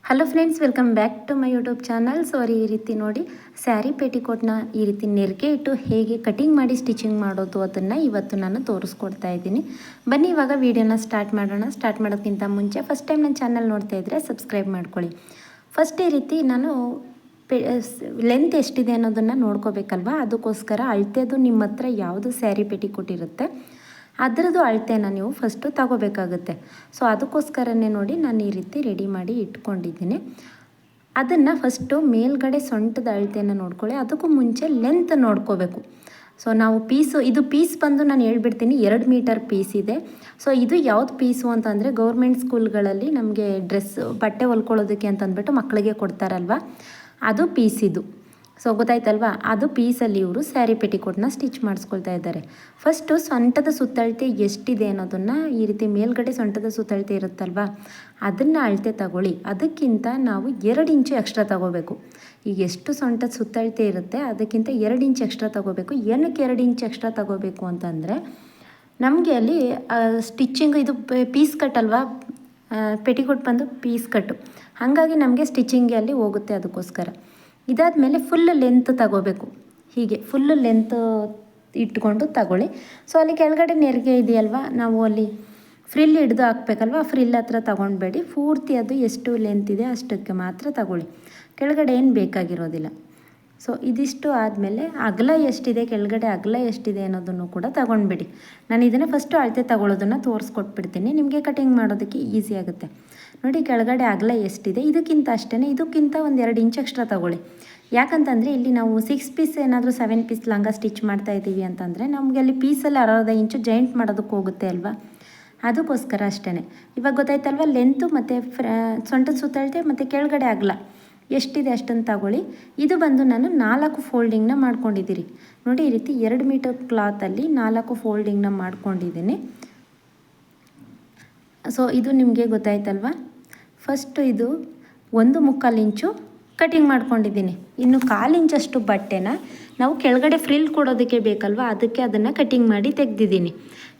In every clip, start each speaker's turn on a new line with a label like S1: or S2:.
S1: Hello friends, welcome back to my YouTube channel. Sorry, ಈ ರೀತಿ ನೋಡಿ ಸ್ಯಾರಿ ಪೇಟಿಕೋಟ್ನ ಈ ರೀತಿ ನೆರಿಗೆ ಇಟ್ಟು ಹೇಗೆ ಕಟಿಂಗ್ ಮಾಡಿ ಸ್ಟಿಚಿಂಗ್ ಮಾಡೋದು ಅದನ್ನು ಇವತ್ತು ನಾನು ತೋರಿಸ್ಕೊಡ್ತಾ ಇದ್ದೀನಿ. ಬನ್ನಿ ಇವಾಗ ವೀಡಿಯೋನ ಸ್ಟಾರ್ಟ್ ಮಾಡೋಣ. ಸ್ಟಾರ್ಟ್ ಮಾಡೋಕ್ಕಿಂತ ಮುಂಚೆ ಫಸ್ಟ್ ಟೈಮ್ ನನ್ನ ಚಾನಲ್ ನೋಡ್ತಾ ಇದ್ದರೆ ಸಬ್ಸ್ಕ್ರೈಬ್ ಮಾಡ್ಕೊಳ್ಳಿ. ಫಸ್ಟ್ ಈ ರೀತಿ ನಾನು ಲೆಂತ್ ಎಷ್ಟಿದೆ ಅನ್ನೋದನ್ನು ನೋಡ್ಕೋಬೇಕಲ್ವ, ಅದಕ್ಕೋಸ್ಕರ ಅಳತೆದು ನಿಮ್ಮ ಹತ್ರ ಯಾವುದು ಸ್ಯಾರಿ ಪೇಟಿಕೋಟ್ ಇರುತ್ತೆ ಅದರದ್ದು ಅಳತೆನ ನೀವು ಫಸ್ಟು ತಗೋಬೇಕಾಗುತ್ತೆ. ಸೊ ಅದಕ್ಕೋಸ್ಕರನೇ ನೋಡಿ ನಾನು ಈ ರೀತಿ ರೆಡಿ ಮಾಡಿ ಇಟ್ಕೊಂಡಿದ್ದೀನಿ. ಅದನ್ನು ಫಸ್ಟು ಮೇಲ್ಗಡೆ ಸೊಂಟದ ಅಳತೆಯನ್ನು ನೋಡ್ಕೊಳ್ಳಿ. ಅದಕ್ಕೂ ಮುಂಚೆ ಲೆಂತ್ ನೋಡ್ಕೋಬೇಕು. ಸೊ ನಾವು ಇದು ಪೀಸ್ ಬಂದು ನಾನು ಹೇಳ್ಬಿಡ್ತೀನಿ, 2 ಮೀಟರ್ ಪೀಸ್ ಇದೆ. ಸೊ ಇದು ಯಾವ್ದು ಪೀಸು ಅಂತಂದರೆ ಗೌರ್ಮೆಂಟ್ ಸ್ಕೂಲ್ಗಳಲ್ಲಿ ನಮಗೆ ಬಟ್ಟೆ ಹೊಲ್ಕೊಳ್ಳೋದಕ್ಕೆ ಅಂತಂದ್ಬಿಟ್ಟು ಮಕ್ಕಳಿಗೆ ಕೊಡ್ತಾರಲ್ವ, ಅದು ಪೀಸ್ ಇದು. ಸೊ ಗೊತ್ತಾಯ್ತಲ್ವ, ಅದು ಪೀಸಲ್ಲಿ ಇವರು ಸ್ಯಾರಿ ಪೆಟಿಕೋಟ್ನ ಸ್ಟಿಚ್ ಮಾಡಿಸ್ಕೊಳ್ತಾ ಇದ್ದಾರೆ. ಫಸ್ಟು ಸೊಂಟದ ಸುತ್ತಳತೆ ಎಷ್ಟಿದೆ ಅನ್ನೋದನ್ನು ಈ ರೀತಿ ಮೇಲ್ಗಡೆ ಸೊಂಟದ ಸುತ್ತಳತೆ ಇರುತ್ತಲ್ವ, ಅದನ್ನು ಅಳತೆ ತಗೊಳ್ಳಿ. ಅದಕ್ಕಿಂತ ನಾವು 2 ಇಂಚು ಎಕ್ಸ್ಟ್ರಾ ತಗೋಬೇಕು. ಈಗ ಎಷ್ಟು ಸೊಂಟದ ಸುತ್ತಳತೆ ಇರುತ್ತೆ ಅದಕ್ಕಿಂತ 2 ಇಂಚ್ ಎಕ್ಸ್ಟ್ರಾ ತಗೋಬೇಕು. ಏನಕ್ಕೆ 2 ಇಂಚ್ ಎಕ್ಸ್ಟ್ರಾ ತಗೋಬೇಕು ಅಂತಂದರೆ ನಮಗೆ ಅಲ್ಲಿ ಸ್ಟಿಚ್ಚಿಂಗ್ ಇದು ಪೀಸ್ ಕಟ್ ಅಲ್ವಾ, ಪೆಟಿಕೋಟ್ ಬಂದು ಪೀಸ್ ಕಟ್ಟು, ಹಾಗಾಗಿ ನಮಗೆ ಸ್ಟಿಚಿಂಗ್ಗೆ ಅಲ್ಲಿ ಹೋಗುತ್ತೆ. ಅದಕ್ಕೋಸ್ಕರ ಇದಾದಮೇಲೆ ಫುಲ್ ಲೆಂತ್ ತಗೋಬೇಕು. ಹೀಗೆ ಫುಲ್ ಲೆಂತ್ ಇಟ್ಕೊಂಡು ತಗೊಳ್ಳಿ. ಸೊ ಅಲ್ಲಿ ಕೆಳಗಡೆ ನೆರಿಗೆ ಇದೆಯಲ್ವ, ನಾವು ಅಲ್ಲಿ ಫ್ರಿಲ್ ಹಿಡ್ದು ಹಾಕ್ಬೇಕಲ್ವ, ಫ್ರಿಲ್ ಹತ್ರ ತೊಗೊಳ್ಬೇಡಿ. ಪೂರ್ತಿ ಅದು ಎಷ್ಟು ಲೆಂತ್ ಇದೆ ಅಷ್ಟಕ್ಕೆ ಮಾತ್ರ ತಗೊಳ್ಳಿ, ಕೆಳಗಡೆ ಏನು ಬೇಕಾಗಿರೋದಿಲ್ಲ. ಸೊ ಇದಿಷ್ಟು ಆದಮೇಲೆ ಅಗಲ ಎಷ್ಟಿದೆ, ಕೆಳಗಡೆ ಅಗಲ ಎಷ್ಟಿದೆ ಅನ್ನೋದನ್ನು ಕೂಡ ತಗೊಂಡ್ಬಿಡಿ. ನಾನು ಇದನ್ನು ಫಸ್ಟು ಅಳತೆ ತಗೊಳ್ಳೋದನ್ನು ತೋರಿಸ್ಕೊಟ್ಬಿಡ್ತೀನಿ, ನಿಮಗೆ ಕಟಿಂಗ್ ಮಾಡೋದಕ್ಕೆ ಈಸಿ ಆಗುತ್ತೆ. ನೋಡಿ ಕೆಳಗಡೆ ಅಗಲ ಎಷ್ಟಿದೆ, ಇದಕ್ಕಿಂತ ಅಷ್ಟೇ, ಇದಕ್ಕಿಂತ ಒಂದು 2 ಇಂಚ್ ಎಕ್ಸ್ಟ್ರಾ ತಗೊಳ್ಳಿ. ಯಾಕಂತಂದರೆ ಇಲ್ಲಿ ನಾವು 6 ಪೀಸ್ ಏನಾದರೂ 7 ಪೀಸ್ ಲಂಗ ಸ್ಟಿಚ್ ಮಾಡ್ತಾಯಿದ್ದೀವಿ ಅಂತಂದರೆ ನಮಗೆ ಅಲ್ಲಿ ಪೀಸಲ್ಲಿ 1/2 ಇಂಚು ಜಾಯಿಂಟ್ ಮಾಡೋದಕ್ಕೆ ಹೋಗುತ್ತೆ ಅಲ್ವಾ, ಅದಕ್ಕೋಸ್ಕರ ಅಷ್ಟೇ. ಇವಾಗ ಗೊತ್ತಾಯ್ತಲ್ವ, ಲೆಂತು ಮತ್ತು ಸೊಂಟದ ಸುತ್ತಳತೆ ಮತ್ತು ಕೆಳಗಡೆ ಅಗಲ ಎಷ್ಟಿದೆ ಅಷ್ಟನ್ನು ತಗೊಳ್ಳಿ. ಇದು ಬಂದು ನಾನು 4 ಫೋಲ್ಡಿಂಗ್ನ ಮಾಡ್ಕೊಂಡಿದ್ದೀರಿ. ನೋಡಿ ಈ ರೀತಿ 2 ಮೀಟರ್ ಕ್ಲಾತಲ್ಲಿ 4 ಫೋಲ್ಡಿಂಗ್ನ ಮಾಡ್ಕೊಂಡಿದ್ದೀನಿ. ಸೊ ಇದು ನಿಮಗೆ ಗೊತ್ತಾಯ್ತಲ್ವ. ಫಸ್ಟು ಇದು 1/4 ಇಂಚು ಕಟಿಂಗ್ ಮಾಡ್ಕೊಂಡಿದ್ದೀನಿ. ಇನ್ನು 1/4 ಇಂಚಷ್ಟು ಬಟ್ಟೆನ ನಾವು ಕೆಳಗಡೆ ಫ್ರಿಲ್ ಕೊಡೋದಕ್ಕೆ ಬೇಕಲ್ವ, ಅದಕ್ಕೆ ಅದನ್ನು ಕಟಿಂಗ್ ಮಾಡಿ ತೆಗೆದಿದ್ದೀನಿ.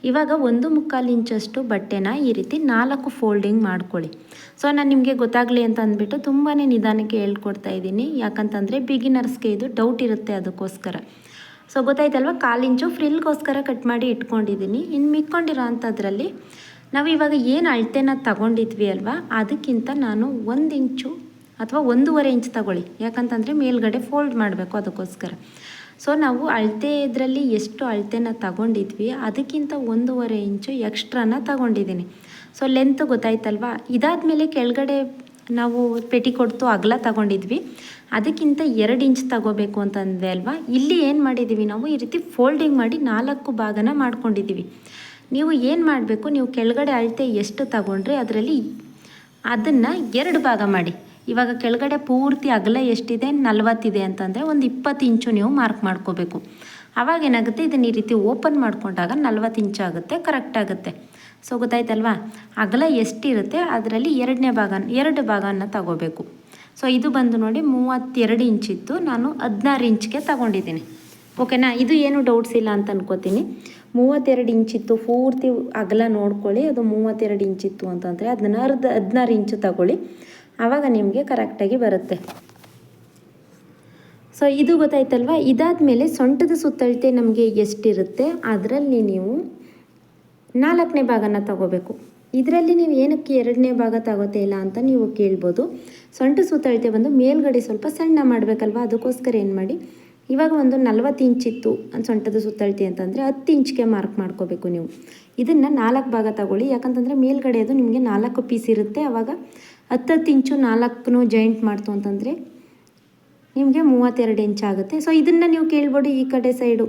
S1: ಇವಾಗ 1/4 ಇಂಚಷ್ಟು ಬಟ್ಟೆನ ಈ ರೀತಿ 4 ಫೋಲ್ಡಿಂಗ್ ಮಾಡ್ಕೊಳ್ಳಿ. ಸೊ ನಾನು ನಿಮಗೆ ಗೊತ್ತಾಗಲಿ ಅಂತ ಅಂದ್ಬಿಟ್ಟು ತುಂಬಾ ನಿಧಾನಕ್ಕೆ ಹೇಳ್ಕೊಡ್ತಾ ಇದ್ದೀನಿ, ಯಾಕಂತಂದರೆ ಬಿಗಿನರ್ಸ್ಗೆ ಇದು ಡೌಟ್ ಇರುತ್ತೆ, ಅದಕ್ಕೋಸ್ಕರ. ಸೊ ಗೊತ್ತಾಯ್ತಲ್ವ, 1/4 ಇಂಚು ಫ್ರಿಲ್ಗೋಸ್ಕರ ಕಟ್ ಮಾಡಿ ಇಟ್ಕೊಂಡಿದ್ದೀನಿ. ಇನ್ನು ಮಿಕ್ಕೊಂಡಿರೋ ಅಂಥದ್ರಲ್ಲಿ ನಾವು ಇವಾಗ ಏನು ಅಳತೆನ ತಗೊಂಡಿದ್ವಿ ಅಲ್ವಾ, ಅದಕ್ಕಿಂತ ನಾನು 1 ಇಂಚು ಅಥವಾ 1.5 ಇಂಚ್ ತಗೊಳ್ಳಿ. ಯಾಕಂತಂದರೆ ಮೇಲ್ಗಡೆ ಫೋಲ್ಡ್ ಮಾಡಬೇಕು, ಅದಕ್ಕೋಸ್ಕರ. ಸೊ ನಾವು ಅಳತೆ ಇದರಲ್ಲಿ ಎಷ್ಟು ಅಳತೆನ ತಗೊಂಡಿದ್ವಿ ಅದಕ್ಕಿಂತ 1.5 ಇಂಚು ಎಕ್ಸ್ಟ್ರಾನ ತಗೊಂಡಿದ್ದೀನಿ. ಸೊ ಲೆಂತ್ ಗೊತ್ತಾಯ್ತಲ್ವ. ಇದಾದಮೇಲೆ ಕೆಳಗಡೆ ನಾವು ಪೆಟಿಕೋಟ್ದು ಅಗಲ ತಗೊಂಡಿದ್ವಿ, ಅದಕ್ಕಿಂತ 2 ಇಂಚ್ ತಗೋಬೇಕು ಅಂತಂದ್ವಿ ಅಲ್ವಾ. ಇಲ್ಲಿ ಏನು ಮಾಡಿದ್ದೀವಿ ನಾವು, ಈ ರೀತಿ ಫೋಲ್ಡಿಂಗ್ ಮಾಡಿ 4 ಭಾಗನ ಮಾಡ್ಕೊಂಡಿದ್ದೀವಿ. ನೀವು ಏನು ಮಾಡಬೇಕು, ನೀವು ಕೆಳಗಡೆ ಅಳತೆ ಎಷ್ಟು ತಗೊಂಡ್ರೆ ಅದರಲ್ಲಿ ಅದನ್ನು 2 ಭಾಗ ಮಾಡಿ. ಇವಾಗ ಕೆಳಗಡೆ ಪೂರ್ತಿ ಅಗಲ ಎಷ್ಟಿದೆ, 40 ಇದೆ ಅಂತಂದರೆ ಒಂದು 20 ಇಂಚು ನೀವು ಮಾರ್ಕ್ ಮಾಡ್ಕೋಬೇಕು. ಆವಾಗ ಏನಾಗುತ್ತೆ, ಇದನ್ನು ಈ ರೀತಿ ಓಪನ್ ಮಾಡ್ಕೊಂಡಾಗ 40 ಇಂಚು ಆಗುತ್ತೆ, ಕರೆಕ್ಟ್ ಆಗುತ್ತೆ. ಸೊ ಗೊತ್ತಾಯ್ತಲ್ವಾ, ಅಗಲ ಎಷ್ಟಿರುತ್ತೆ ಅದರಲ್ಲಿ 2 ಭಾಗನ ತಗೋಬೇಕು. ಸೊ ಇದು ಬಂದು ನೋಡಿ 32 ಇಂಚಿತ್ತು, ನಾನು 16 ಇಂಚ್ಗೆ ತಗೊಂಡಿದ್ದೀನಿ. ಓಕೆನಾ, ಇದು ಏನು ಡೌಟ್ಸ್ ಇಲ್ಲ ಅಂತ ಅನ್ಕೋತೀನಿ. 32 ಇಂಚಿತ್ತು ಪೂರ್ತಿ ಅಗಲ ನೋಡ್ಕೊಳ್ಳಿ. ಅದು 32 ಇಂಚಿತ್ತು ಅಂತಂದರೆ ಅದನ್ನು 16 ಇಂಚು ತಗೊಳ್ಳಿ, ಆವಾಗ ನಿಮಗೆ ಕರೆಕ್ಟಾಗಿ ಬರುತ್ತೆ. ಸೊ ಇದು ಗೊತ್ತಾಯ್ತಲ್ವ. ಇದಾದಮೇಲೆ ಸೊಂಟದ ಸುತ್ತಳತೆ ನಮಗೆ ಎಷ್ಟಿರುತ್ತೆ ಅದರಲ್ಲಿ ನೀವು 4ನೇ ಭಾಗನ ತಗೋಬೇಕು. ಇದರಲ್ಲಿ ನೀವು ಏನಕ್ಕೆ 2ನೇ ಭಾಗ ತಗೋತೇ ಇಲ್ಲ ಅಂತ ನೀವು ಕೇಳ್ಬೋದು. ಸೊಂಟ ಸುತ್ತಳತೆ ಬಂದು ಮೇಲ್ಗಡೆ ಸ್ವಲ್ಪ ಸಣ್ಣ ಮಾಡಬೇಕಲ್ವ, ಅದಕ್ಕೋಸ್ಕರ ಏನು ಮಾಡಿ, ಇವಾಗ ಒಂದು 40 ಇಂಚಿತ್ತು ಸೊಂಟದ ಸುತ್ತಳತೆ ಅಂತಂದರೆ 10 ಇಂಚ್ಗೆ ಮಾರ್ಕ್ ಮಾಡ್ಕೋಬೇಕು ನೀವು. ಇದನ್ನು 4 ಭಾಗ ತಗೊಳ್ಳಿ, ಯಾಕಂತಂದರೆ ಮೇಲ್ಗಡೆ ಅದು ನಿಮಗೆ 4 ಪೀಸ್ ಇರುತ್ತೆ. ಆವಾಗ 10 ಇಂಚು 4 ಜಾಯಿಂಟ್ ಮಾಡ್ತು ಅಂತಂದರೆ ನಿಮಗೆ 32 ಇಂಚ್ ಆಗುತ್ತೆ. ಸೊ ಇದನ್ನು ನೀವು ಕೇಳ್ಬೋದು, ಈ ಕಡೆ ಸೈಡು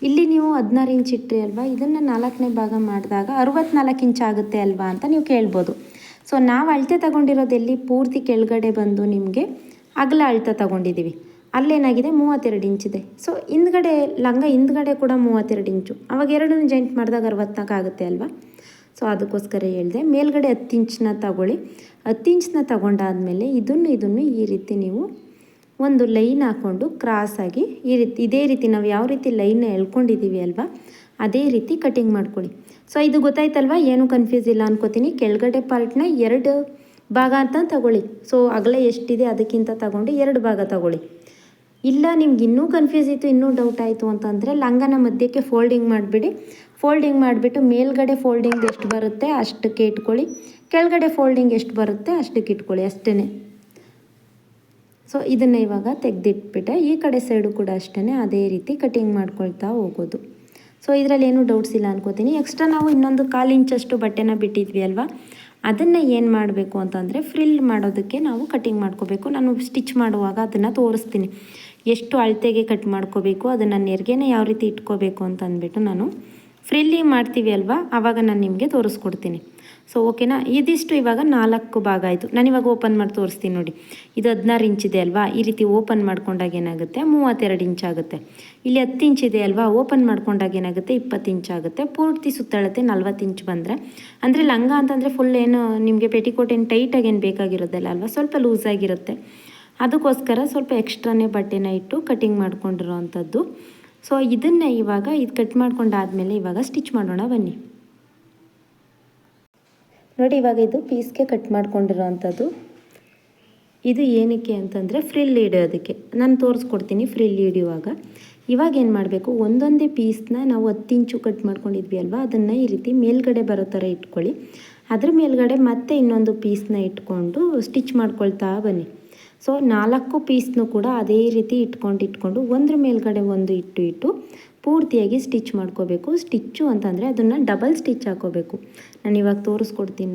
S1: ಇಲ್ಲಿ ನೀವು 16 ಇಂಚ್ ಇಟ್ಟರೆ ಅಲ್ವಾ, ಇದನ್ನು 4ನೇ ಭಾಗ ಮಾಡಿದಾಗ 64 ಇಂಚ್ ಆಗುತ್ತೆ ಅಲ್ವಾ ಅಂತ ನೀವು ಕೇಳ್ಬೋದು. ಸೊ ನಾವು ಅಳತೆ ತಗೊಂಡಿರೋದು ಎಲ್ಲಿ, ಪೂರ್ತಿ ಕೆಳಗಡೆ ಬಂದು ನಿಮಗೆ ಅಗಲ ಅಳತೆ ತಗೊಂಡಿದ್ದೀವಿ, ಅಲ್ಲೇನಾಗಿದೆ 32 ಇಂಚಿದೆ. ಸೊ ಲಂಗ ಹಿಂದ್ಗಡೆ ಕೂಡ 32 ಇಂಚು, ಅವಾಗ 2 ಜಾಯಿಂಟ್ ಮಾಡಿದಾಗ 64 ಆಗುತ್ತೆ ಅಲ್ವಾ. ಸೊ ಅದಕ್ಕೋಸ್ಕರ ಹೇಳಿದೆ. ಮೇಲ್ಗಡೆ 10 ಇಂಚನ್ನ ತಗೊಳ್ಳಿ. 10 ಇಂಚನ್ನ ತಗೊಂಡಾದಮೇಲೆ ಇದನ್ನು ಈ ರೀತಿ ನೀವು ಒಂದು ಲೈನ್ ಹಾಕ್ಕೊಂಡು ಕ್ರಾಸಾಗಿ ಇದೇ ರೀತಿ ನಾವು ಯಾವ ರೀತಿ ಲೈನ್ನ ಎಳ್ಕೊಂಡಿದ್ದೀವಿ ಅಲ್ವಾ, ಅದೇ ರೀತಿ ಕಟಿಂಗ್ ಮಾಡ್ಕೊಳ್ಳಿ. ಸೊ ಇದು ಗೊತ್ತಾಯ್ತಲ್ವ, ಏನು ಕನ್ಫ್ಯೂಸ್ ಇಲ್ಲ ಅನ್ಕೋತೀನಿ. ಕೆಳಗಡೆ ಪಾರ್ಟ್ನ 2 ಭಾಗ ಅಂತ ತಗೊಳ್ಳಿ. ಸೊ ಅಗಲ ಎಷ್ಟಿದೆ ಅದಕ್ಕಿಂತ ತಗೊಂಡು 2 ಭಾಗ ತಗೊಳ್ಳಿ. ಇಲ್ಲ ನಿಮ್ಗೆ ಇನ್ನೂ ಕನ್ಫ್ಯೂಸ್ ಇತ್ತು, ಇನ್ನೂ ಡೌಟ್ ಆಯಿತು ಅಂತಂದರೆ ಲಂಗನ ಮಧ್ಯಕ್ಕೆ ಫೋಲ್ಡಿಂಗ್ ಮಾಡಿಬಿಡಿ. ಫೋಲ್ಡಿಂಗ್ ಮಾಡಿಬಿಟ್ಟು ಮೇಲ್ಗಡೆ ಫೋಲ್ಡಿಂಗ್ ಎಷ್ಟು ಬರುತ್ತೆ ಅಷ್ಟಕ್ಕೆ ಇಟ್ಕೊಳ್ಳಿ, ಕೆಳಗಡೆ ಫೋಲ್ಡಿಂಗ್ ಎಷ್ಟು ಬರುತ್ತೆ ಅಷ್ಟಕ್ಕೆ ಇಟ್ಕೊಳ್ಳಿ, ಅಷ್ಟೇ. ಸೊ ಇದನ್ನು ಇವಾಗ ತೆಗೆದಿಟ್ಬಿಟ್ಟೆ. ಈ ಕಡೆ ಸೈಡು ಕೂಡ ಅಷ್ಟೇ ಅದೇ ರೀತಿ ಕಟಿಂಗ್ ಮಾಡ್ಕೊಳ್ತಾ ಹೋಗೋದು. ಸೊ ಇದರಲ್ಲಿ ಏನೂ ಡೌಟ್ಸ್ ಇಲ್ಲ ಅನ್ಕೋತೀನಿ. ಎಕ್ಸ್ಟ್ರಾ ನಾವು ಇನ್ನೊಂದು 1/4 ಇಂಚಷ್ಟು ಬಟ್ಟೆನ ಬಿಟ್ಟಿದ್ವಿ ಅಲ್ವಾ, ಅದನ್ನು ಏನು ಮಾಡಬೇಕು ಅಂತಂದರೆ ಫ್ರಿಲ್ ಮಾಡೋದಕ್ಕೆ ನಾವು ಕಟಿಂಗ್ ಮಾಡ್ಕೋಬೇಕು. ನಾನು ಸ್ಟಿಚ್ ಮಾಡುವಾಗ ಅದನ್ನು ತೋರಿಸ್ತೀನಿ, ಎಷ್ಟು ಅಳತೆಗೆ ಕಟ್ ಮಾಡ್ಕೋಬೇಕು, ಅದನ್ನು ನೆರಿಗೆನೇ ಯಾವ ರೀತಿ ಇಟ್ಕೋಬೇಕು ಅಂತ ಅಂದ್ಬಿಟ್ಟು ನಾನು ಫ್ರಿಲ್ಲಿಂಗ್ ಮಾಡ್ತೀವಿ ಅಲ್ವಾ ಆವಾಗ ನಾನು ನಿಮಗೆ ತೋರಿಸ್ಕೊಡ್ತೀನಿ. ಸೊ ಓಕೆನಾ. ಇದಿಷ್ಟು ಇವಾಗ 4 ಭಾಗ ಆಯಿತು. ನಾನಿವಾಗ ಓಪನ್ ಮಾಡಿ ತೋರಿಸ್ತೀನಿ ನೋಡಿ. ಇದು 16 ಇಂಚಿದೆ ಅಲ್ವಾ, ಈ ರೀತಿ ಓಪನ್ ಮಾಡ್ಕೊಂಡಾಗ ಏನಾಗುತ್ತೆ 32 ಇಂಚ್ ಆಗುತ್ತೆ. ಇಲ್ಲಿ 10 ಇಂಚಿದೆ ಅಲ್ವಾ, ಓಪನ್ ಮಾಡ್ಕೊಂಡಾಗ ಏನಾಗುತ್ತೆ 20 ಇಂಚ್ ಆಗುತ್ತೆ. ಪೂರ್ತಿ ಸುತ್ತಳತೆ 40 ಇಂಚ್ ಬಂದರೆ, ಅಂದರೆ ಲಂಗ ಅಂತಂದರೆ ಫುಲ್ ಏನು ನಿಮಗೆ ಪೆಟಿಕೋಟ್ ಏನು ಟೈಟಾಗಿ ಏನು ಬೇಕಾಗಿರೋದಲ್ಲ ಅಲ್ವಾ, ಸ್ವಲ್ಪ ಲೂಸಾಗಿರುತ್ತೆ. ಅದಕ್ಕೋಸ್ಕರ ಸ್ವಲ್ಪ ಎಕ್ಸ್ಟ್ರಾನೇ ಬಟ್ಟೆನ ಇಟ್ಟು ಕಟಿಂಗ್ ಮಾಡ್ಕೊಂಡಿರೋ ಅಂಥದ್ದು. ಸೊ ಇದನ್ನು ಇವಾಗ ಇದು ಕಟ್ ಮಾಡ್ಕೊಂಡಾದಮೇಲೆ ಇವಾಗ ಸ್ಟಿಚ್ ಮಾಡೋಣ ಬನ್ನಿ. ನೋಡಿ ಇವಾಗ ಇದು ಪೀಸ್ಗೆ ಕಟ್ ಮಾಡ್ಕೊಂಡಿರೋ ಅಂಥದ್ದು. ಇದು ಏನಕ್ಕೆ ಅಂತಂದರೆ ಫ್ರಿಲ್ ಹಿಡಿಯೋದಕ್ಕೆ ನಾನು ತೋರಿಸ್ಕೊಡ್ತೀನಿ. ಫ್ರಿಲ್ ಹಿಡಿಯುವಾಗ ಇವಾಗ ಏನು ಮಾಡಬೇಕು, ಒಂದೊಂದೇ ಪೀಸ್ನ ನಾವು 10 ಇಂಚು ಕಟ್ ಮಾಡ್ಕೊಂಡಿದ್ವಿ ಅಲ್ವಾ, ಅದನ್ನು ಈ ರೀತಿ ಮೇಲ್ಗಡೆ ಬರೋ ಥರ ಇಟ್ಕೊಳ್ಳಿ. ಅದ್ರ ಮೇಲ್ಗಡೆ ಮತ್ತೆ ಇನ್ನೊಂದು ಪೀಸ್ನ ಇಟ್ಕೊಂಡು ಸ್ಟಿಚ್ ಮಾಡ್ಕೊಳ್ತಾ ಬನ್ನಿ. ಸೊ 4 ಪೀಸ್ನೂ ಕೂಡ ಅದೇ ರೀತಿ ಇಟ್ಕೊಂಡು ಒಂದ್ರ ಮೇಲ್ಗಡೆ ಒಂದು ಇಟ್ಟು ಪೂರ್ತಿಯಾಗಿ ಸ್ಟಿಚ್ ಮಾಡ್ಕೋಬೇಕು. ಸ್ಟಿಚ್ಚು ಅಂತಂದರೆ ಅದನ್ನು ಡಬಲ್ ಸ್ಟಿಚ್ ಹಾಕೋಬೇಕು. ನಾನು ಇವಾಗ ತೋರಿಸ್ಕೊಡ್ತೀನಿ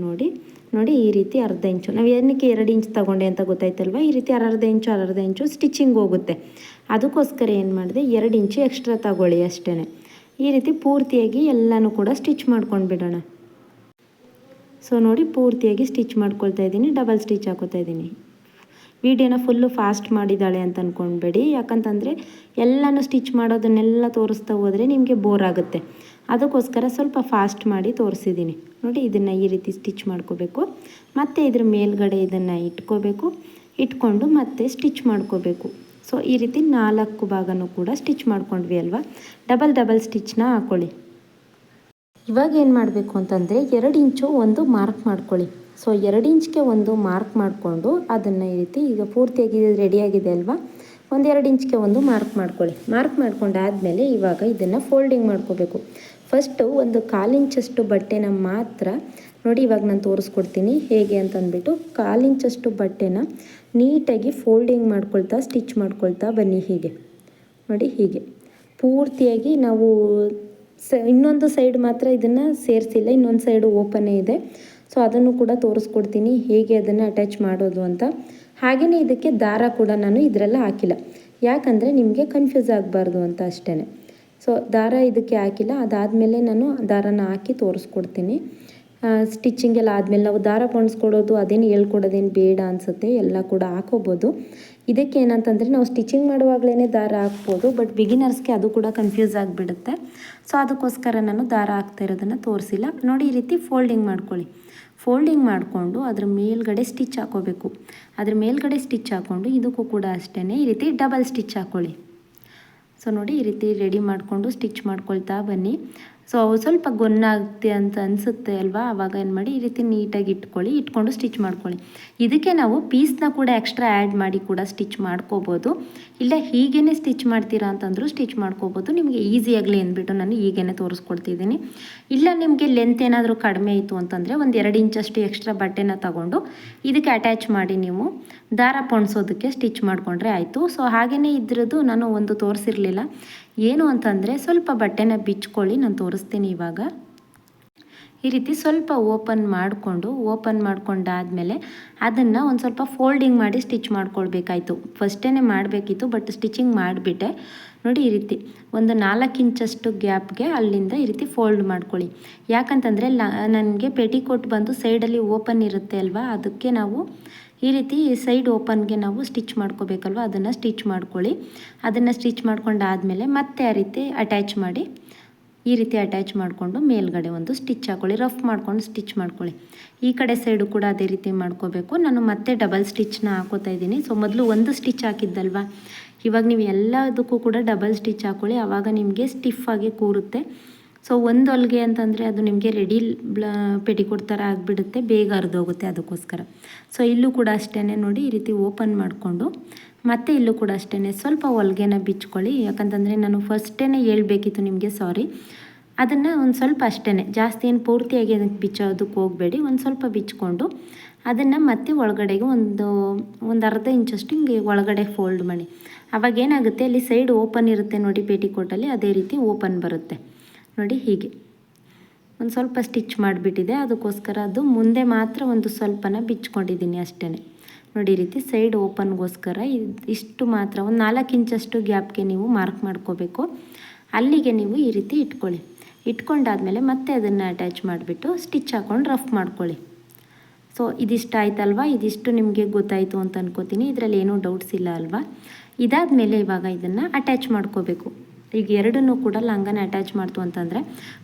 S1: ನೋಡಿ ಈ ರೀತಿ 1/2 ಇಂಚು. ನಾವು ಏನಕ್ಕೆ 2 ಇಂಚ್ ತೊಗೊಂಡೆ ಅಂತ ಗೊತ್ತಾಯ್ತಲ್ವ, ಈ ರೀತಿ 1/2 ಇಂಚು ಸ್ಟಿಚಿಂಗ್ ಹೋಗುತ್ತೆ. ಅದಕ್ಕೋಸ್ಕರ ಏನು ಮಾಡಿದೆ 2 ಇಂಚು ಎಕ್ಸ್ಟ್ರಾ ತಗೊಳ್ಳಿ ಅಷ್ಟೇ. ಈ ರೀತಿ ಪೂರ್ತಿಯಾಗಿ ಎಲ್ಲನೂ ಕೂಡ ಸ್ಟಿಚ್ ಮಾಡ್ಕೊಂಡು ಬಿಡೋಣ. ಸೊ ನೋಡಿ ಪೂರ್ತಿಯಾಗಿ ಸ್ಟಿಚ್ ಮಾಡ್ಕೊಳ್ತಾ ಇದ್ದೀನಿ, ಡಬಲ್ ಸ್ಟಿಚ್ ಹಾಕೋತಾ ಇದ್ದೀನಿ. ವಿಡಿಯೋನ ಫುಲ್ಲು ಫಾಸ್ಟ್ ಮಾಡಿದ್ದಾಳೆ ಅಂತ ಅಂದ್ಕೊಳ್ಬೇಡಿ, ಯಾಕಂತಂದರೆ ಎಲ್ಲನೂ ಸ್ಟಿಚ್ ಮಾಡೋದನ್ನೆಲ್ಲ ತೋರಿಸ್ತಾ ಹೋದರೆ ನಿಮಗೆ ಬೋರ್ ಆಗುತ್ತೆ. ಅದಕ್ಕೋಸ್ಕರ ಸ್ವಲ್ಪ ಫಾಸ್ಟ್ ಮಾಡಿ ತೋರಿಸಿದ್ದೀನಿ ನೋಡಿ. ಇದನ್ನು ಈ ರೀತಿ ಸ್ಟಿಚ್ ಮಾಡ್ಕೋಬೇಕು, ಮತ್ತು ಇದ್ರ ಮೇಲ್ಗಡೆ ಇದನ್ನು ಇಟ್ಕೊಂಡು ಮತ್ತೆ ಸ್ಟಿಚ್ ಮಾಡ್ಕೋಬೇಕು. ಸೊ ಈ ರೀತಿ 4 ಭಾಗನೂ ಕೂಡ ಸ್ಟಿಚ್ ಮಾಡ್ಕೊಂಡ್ವಿ ಅಲ್ವಾ, ಡಬಲ್ ಸ್ಟಿಚ್ನ ಹಾಕ್ಕೊಳ್ಳಿ. ಇವಾಗ ಏನು ಮಾಡಬೇಕು ಅಂತಂದರೆ 2 ಇಂಚು ಒಂದು ಮಾರ್ಕ್ ಮಾಡ್ಕೊಳ್ಳಿ. ಸೊ 2 ಇಂಚ್ಗೆ ಒಂದು ಮಾರ್ಕ್ ಮಾಡಿಕೊಂಡು ಅದನ್ನು ಈ ರೀತಿ ಈಗ ಪೂರ್ತಿಯಾಗಿ ರೆಡಿಯಾಗಿದೆ ಅಲ್ವಾ, 1-2 ಇಂಚ್ಗೆ ಒಂದು ಮಾರ್ಕ್ ಮಾಡ್ಕೊಳ್ಳಿ. ಮಾರ್ಕ್ ಮಾಡ್ಕೊಂಡಾದಮೇಲೆ ಇವಾಗ ಇದನ್ನು ಫೋಲ್ಡಿಂಗ್ ಮಾಡ್ಕೋಬೇಕು. ಫಸ್ಟು ಒಂದು 1/4 ಇಂಚಷ್ಟು ಬಟ್ಟೆನ ಮಾತ್ರ ನೋಡಿ, ಇವಾಗ ನಾನು ತೋರಿಸ್ಕೊಡ್ತೀನಿ ಹೇಗೆ ಅಂತಂದ್ಬಿಟ್ಟು 1/4 ಇಂಚಷ್ಟು ಬಟ್ಟೆನ ನೀಟಾಗಿ ಫೋಲ್ಡಿಂಗ್ ಮಾಡ್ಕೊಳ್ತಾ ಸ್ಟಿಚ್ ಮಾಡ್ಕೊಳ್ತಾ ಬನ್ನಿ. ಹೀಗೆ ನೋಡಿ, ಹೀಗೆ ಪೂರ್ತಿಯಾಗಿ ನಾವು ಇನ್ನೊಂದು ಸೈಡ್ ಮಾತ್ರ ಇದನ್ನು ಸೇರಿಸಿಲ್ಲ, ಇನ್ನೊಂದು ಸೈಡು ಓಪನ್ನೇ ಇದೆ. ಸೊ ಅದನ್ನು ಕೂಡ ತೋರಿಸ್ಕೊಡ್ತೀನಿ ಹೇಗೆ ಅದನ್ನು ಅಟ್ಯಾಚ್ ಮಾಡೋದು ಅಂತ. ಹಾಗೆಯೇ ಇದಕ್ಕೆ ದಾರ ಕೂಡ ನಾನು ಇದರೆಲ್ಲ ಹಾಕಿಲ್ಲ, ಯಾಕಂದರೆ ನಿಮಗೆ ಕನ್ಫ್ಯೂಸ್ ಆಗಬಾರ್ದು ಅಂತ ಅಷ್ಟೇ. ಸೊ ದಾರ ಇದಕ್ಕೆ ಹಾಕಿಲ್ಲ, ಅದಾದಮೇಲೆ ನಾನು ದಾರನ ಹಾಕಿ ತೋರಿಸ್ಕೊಡ್ತೀನಿ. ಸ್ಟಿಚಿಂಗ್ ಎಲ್ಲ ಆದಮೇಲೆ ನಾವು ದಾರ ಪೊಣಿಸ್ಕೊಡೋದು ಅದೇನು ಹೇಳ್ಕೊಡೋದೇನು ಬೇಡ ಅನಿಸುತ್ತೆ, ಎಲ್ಲ ಕೂಡ ಹಾಕೋಬೋದು. ಇದಕ್ಕೆ ಏನಂತಂದರೆ ನಾವು ಸ್ಟಿಚಿಂಗ್ ಮಾಡುವಾಗಲೇ ದಾರ ಹಾಕ್ಬೋದು, ಬಟ್ ಬಿಗಿನರ್ಸ್ಗೆ ಅದು ಕೂಡ ಕನ್ಫ್ಯೂಸ್ ಆಗಿಬಿಡುತ್ತೆ. ಸೊ ಅದಕ್ಕೋಸ್ಕರ ನಾನು ದಾರ ಹಾಕ್ತಾ ಇರೋದನ್ನು ತೋರಿಸಿಲ್ಲ. ನೋಡಿ ಈ ರೀತಿ ಫೋಲ್ಡಿಂಗ್ ಮಾಡ್ಕೊಳ್ಳಿ. ಫೋಲ್ಡಿಂಗ್ ಮಾಡಿಕೊಂಡು ಅದ್ರ ಮೇಲ್ಗಡೆ ಸ್ಟಿಚ್ ಹಾಕೋಬೇಕು. ಅದ್ರ ಮೇಲ್ಗಡೆ ಸ್ಟಿಚ್ ಹಾಕ್ಕೊಂಡು ಇದಕ್ಕೂ ಕೂಡ ಅಷ್ಟೇ ಈ ರೀತಿ ಡಬಲ್ ಸ್ಟಿಚ್ ಹಾಕ್ಕೊಳ್ಳಿ. ಸೊ ನೋಡಿ ಈ ರೀತಿ ರೆಡಿ ಮಾಡಿಕೊಂಡು ಸ್ಟಿಚ್ ಮಾಡ್ಕೊಳ್ತಾ ಬನ್ನಿ. ಸೊ ಸ್ವಲ್ಪ ಗೊನ್ನಾಗುತ್ತೆ ಅಂತ ಅನಿಸುತ್ತೆ ಅಲ್ವಾ, ಆವಾಗ ಏನು ಮಾಡಿ ಈ ರೀತಿ ನೀಟಾಗಿ ಇಟ್ಕೊಂಡು ಸ್ಟಿಚ್ ಮಾಡ್ಕೊಳ್ಳಿ. ಇದಕ್ಕೆ ನಾವು ಪೀಸ್ನ ಕೂಡ ಎಕ್ಸ್ಟ್ರಾ ಆ್ಯಡ್ ಮಾಡಿ ಕೂಡ ಸ್ಟಿಚ್ ಮಾಡ್ಕೋಬೋದು, ಇಲ್ಲ ಹೀಗೇ ಸ್ಟಿಚ್ ಮಾಡ್ತೀರಾ ಅಂತಂದರೂ ಸ್ಟಿಚ್ ಮಾಡ್ಕೋಬೋದು. ನಿಮಗೆ ಈಸಿ ಆಗಲಿ ಅಂದ್ಬಿಟ್ಟು ನಾನು ಹೀಗೇ ತೋರಿಸ್ಕೊಡ್ತಿದ್ದೀನಿ. ಇಲ್ಲ ನಿಮಗೆ ಲೆಂತ್ ಏನಾದರೂ ಕಡಿಮೆ ಇತ್ತು ಅಂತಂದರೆ 1-2 ಇಂಚಷ್ಟು ಎಕ್ಸ್ಟ್ರಾ ಬಟ್ಟೆನ ತಗೊಂಡು ಇದಕ್ಕೆ ಅಟ್ಯಾಚ್ ಮಾಡಿ ನೀವು ದಾರ ಪೊಣಿಸೋದಕ್ಕೆ ಸ್ಟಿಚ್ ಮಾಡಿಕೊಂಡ್ರೆ ಆಯಿತು. ಸೊ ಹಾಗೆಯೇ ಇದ್ರದ್ದು ನಾನು ಒಂದು ತೋರಿಸಿರಲಿಲ್ಲ, ಏನು ಅಂತಂದರೆ ಸ್ವಲ್ಪ ಬಟ್ಟೆನ ಬಿಚ್ಕೊಳ್ಳಿ, ನಾನು ತೋರಿಸ್ತೀನಿ ಇವಾಗ. ಈ ರೀತಿ ಸ್ವಲ್ಪ ಓಪನ್ ಮಾಡ್ಕೊಂಡಾದಮೇಲೆ ಅದನ್ನು ಒಂದು ಸ್ವಲ್ಪ ಫೋಲ್ಡಿಂಗ್ ಮಾಡಿ ಸ್ಟಿಚ್ ಮಾಡ್ಕೊಳ್ಬೇಕಾಯ್ತು. ಫಸ್ಟೇ ಮಾಡಬೇಕಿತ್ತು, ಬಟ್ ಸ್ಟಿಚಿಂಗ್ ಮಾಡಿಬಿಟ್ಟೆ. ನೋಡಿ ಈ ರೀತಿ ಒಂದು 4 ಇಂಚಷ್ಟು ಗ್ಯಾಪ್ಗೆ ಅಲ್ಲಿಂದ ಈ ರೀತಿ ಫೋಲ್ಡ್ ಮಾಡ್ಕೊಳ್ಳಿ. ಯಾಕಂತಂದರೆ ನನಗೆ ಪೆಟಿಕೋಟ್ ಬಂದು ಸೈಡಲ್ಲಿ ಓಪನ್ ಇರುತ್ತೆ ಅಲ್ವಾ, ಅದಕ್ಕೆ ನಾವು ಈ ರೀತಿ ಸೈಡ್ ಓಪನ್ಗೆ ನಾವು ಸ್ಟಿಚ್ ಮಾಡ್ಕೋಬೇಕಲ್ವ, ಅದನ್ನು ಸ್ಟಿಚ್ ಮಾಡ್ಕೊಳ್ಳಿ. ಅದನ್ನು ಸ್ಟಿಚ್ ಮಾಡ್ಕೊಂಡಾದಮೇಲೆ ಮತ್ತೆ ಆ ರೀತಿ ಅಟ್ಯಾಚ್ ಮಾಡಿ ಈ ರೀತಿ ಅಟ್ಯಾಚ್ ಮಾಡಿಕೊಂಡು ಮೇಲ್ಗಡೆ ಒಂದು ಸ್ಟಿಚ್ ಹಾಕ್ಕೊಳ್ಳಿ. ರಫ್ ಮಾಡ್ಕೊಂಡು ಸ್ಟಿಚ್ ಮಾಡ್ಕೊಳ್ಳಿ. ಈ ಕಡೆ ಸೈಡು ಕೂಡ ಅದೇ ರೀತಿ ಮಾಡ್ಕೋಬೇಕು. ನಾನು ಮತ್ತೆ ಡಬಲ್ ಸ್ಟಿಚ್ನ ಹಾಕೋತಾ ಇದ್ದೀನಿ. ಸೊ ಮೊದಲು ಒಂದು ಸ್ಟಿಚ್ ಹಾಕಿದ್ದಲ್ವ, ಇವಾಗ ನೀವು ಎಲ್ಲದಕ್ಕೂ ಕೂಡ ಡಬಲ್ ಸ್ಟಿಚ್ ಹಾಕ್ಕೊಳ್ಳಿ, ಆವಾಗ ನಿಮಗೆ ಸ್ಟಿಫಾಗಿ ಕೂರುತ್ತೆ. ಸೊ ಒಂದು ಹೊಲಿಗೆ ಅಂತಂದರೆ ಅದು ನಿಮಗೆ ರೆಡಿ ಪೆಟಿಕೋಟ್ ಥರ ಆಗಿಬಿಡುತ್ತೆ, ಬೇಗ ಹರಿದೋಗುತ್ತೆ. ಅದಕ್ಕೋಸ್ಕರ ಸೊ ಇಲ್ಲೂ ಕೂಡ ಅಷ್ಟೇ ನೋಡಿ ಈ ರೀತಿ ಓಪನ್ ಮಾಡಿಕೊಂಡು ಮತ್ತೆ ಇಲ್ಲೂ ಕೂಡ ಅಷ್ಟೇ ಸ್ವಲ್ಪ ಹೊಲಿಗೆನ ಬಿಚ್ಕೊಳ್ಳಿ. ಯಾಕಂತಂದರೆ ನಾನು ಫಸ್ಟೇ ಹೇಳ್ಬೇಕಿತ್ತು ನಿಮಗೆ, ಸಾರಿ. ಅದನ್ನು ಒಂದು ಸ್ವಲ್ಪ ಅಷ್ಟೇ, ಜಾಸ್ತಿ ಏನು ಪೂರ್ತಿಯಾಗಿ ಅದಕ್ಕೆ ಬಿಚ್ಚೋದಕ್ಕೆ ಹೋಗಬೇಡಿ. ಒಂದು ಸ್ವಲ್ಪ ಬಿಚ್ಕೊಂಡು ಅದನ್ನು ಮತ್ತೆ ಒಳಗಡೆಗೆ ಒಂದು ಅರ್ಧ ಇಂಚಷ್ಟು ಹಿಂಗೆ ಒಳಗಡೆ ಫೋಲ್ಡ್ ಮಾಡಿ. ಆವಾಗ ಏನಾಗುತ್ತೆ, ಅಲ್ಲಿ ಸೈಡ್ ಓಪನ್ ಇರುತ್ತೆ ನೋಡಿ ಪೇಟಿಕೋಟಲ್ಲಿ, ಅದೇ ರೀತಿ ಓಪನ್ ಬರುತ್ತೆ ನೋಡಿ. ಹೀಗೆ ಒಂದು ಸ್ವಲ್ಪ ಸ್ಟಿಚ್ ಮಾಡಿಬಿಟ್ಟಿದೆ, ಅದಕ್ಕೋಸ್ಕರ ಅದು ಮುಂದೆ ಮಾತ್ರ ಒಂದು ಸ್ವಲ್ಪನ ಬಿಚ್ಕೊಂಡಿದ್ದೀನಿ ಅಷ್ಟೇ ನೋಡಿ. ಈ ರೀತಿ ಸೈಡ್ ಓಪನ್ಗೋಸ್ಕರ ಇಷ್ಟು ಮಾತ್ರ ಒಂದು 4 ಇಂಚಷ್ಟು ಗ್ಯಾಪ್ಗೆ ನೀವು ಮಾರ್ಕ್ ಮಾಡ್ಕೋಬೇಕು. ಅಲ್ಲಿಗೆ ನೀವು ಈ ರೀತಿ ಇಟ್ಕೊಂಡಾದಮೇಲೆ ಮತ್ತೆ ಅದನ್ನು ಅಟ್ಯಾಚ್ ಮಾಡಿಬಿಟ್ಟು ಸ್ಟಿಚ್ ಹಾಕ್ಕೊಂಡು ರಫ್ ಮಾಡ್ಕೊಳ್ಳಿ. ಸೊ ಇದಿಷ್ಟು ಆಯ್ತಲ್ವಾ, ಇದಿಷ್ಟು ನಿಮಗೆ ಗೊತ್ತಾಯಿತು ಅಂತ ಅನ್ಕೋತೀನಿ. ಇದರಲ್ಲಿ ಏನೂ ಡೌಟ್ಸ್ ಇಲ್ಲ ಅಲ್ವಾ. ಇದಾದಮೇಲೆ ಇವಾಗ ಇದನ್ನು ಅಟ್ಯಾಚ್ ಮಾಡ್ಕೋಬೇಕು. ಈಗ ಎರಡನ್ನೂ ಕೂಡ ಲಂಗನ ಅಟ್ಯಾಚ್ ಮಾಡ್ತು ಅಂತಂದರೆ,